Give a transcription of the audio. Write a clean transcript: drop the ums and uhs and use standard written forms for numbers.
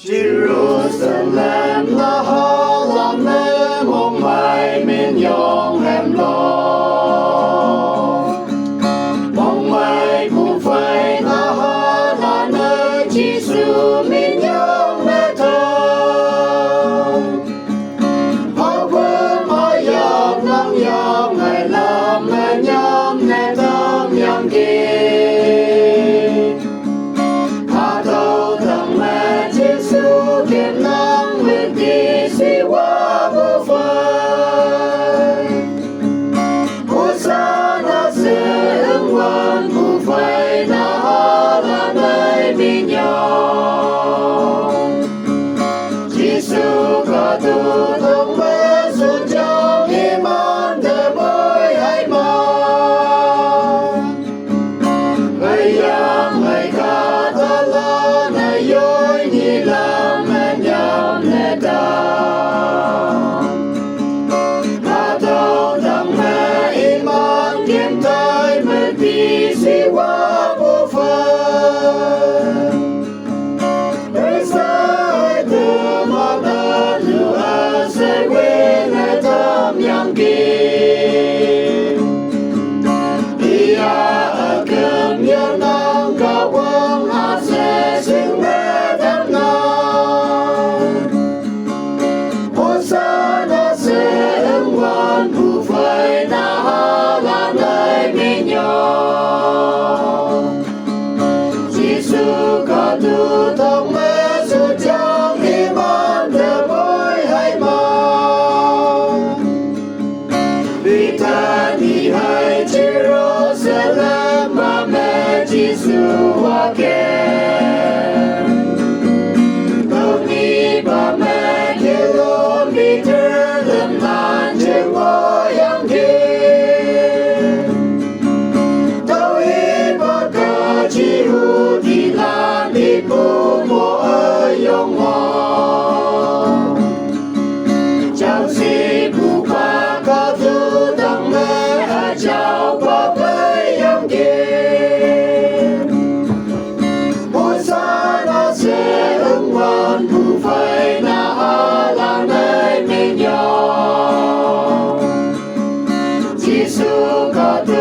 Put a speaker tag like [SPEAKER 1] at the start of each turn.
[SPEAKER 1] Jerusalem là họ làm nơi mong mãi miền yong em lo mong mãi cũng phải là họ là nơi chỉ sự miền yong mẹ thơ họ vương họ yong lắm yong ngày làm mẹ nhóm nè tâm yong kia Việt Nam nguyện kỳ sĩ hoa vô phai Hosanna sẽ ứng hoàn vô phai na ha là nơi mình nhau Giêsu cả tu thông mê xuân trong hiểm an đời mới hay mà ngày yang ngày ca ta la ngày yoi ni la sĩ hoa vô phai đời sai từ mà ta lưu a sẽ quên ngày thăm nhang kia đi a cơn nhớ nắng cao quang a sẽ sinh mẹ thăm nắng Hosanna sẽ ứng hoàn vô phai na ha là nơi mình nhau cả tu thông mê sự trong hiểm an đời mới hay mà vì ta đi hay Jerusalem mà mẹ Giêsu hoa kèm không đi bà mẹ kia luôn vì thương lần nan trên ngôi âm kia đâu ý bà cả chỉ hữu đi là đi bố mùa ơi yong hoa chào sĩ bù ba có thứ tăng mê à chào qua bê yong kia Hosanna sẽ ứng hoàn bù phai na ha là nơi mình nhau Giêsu có thứ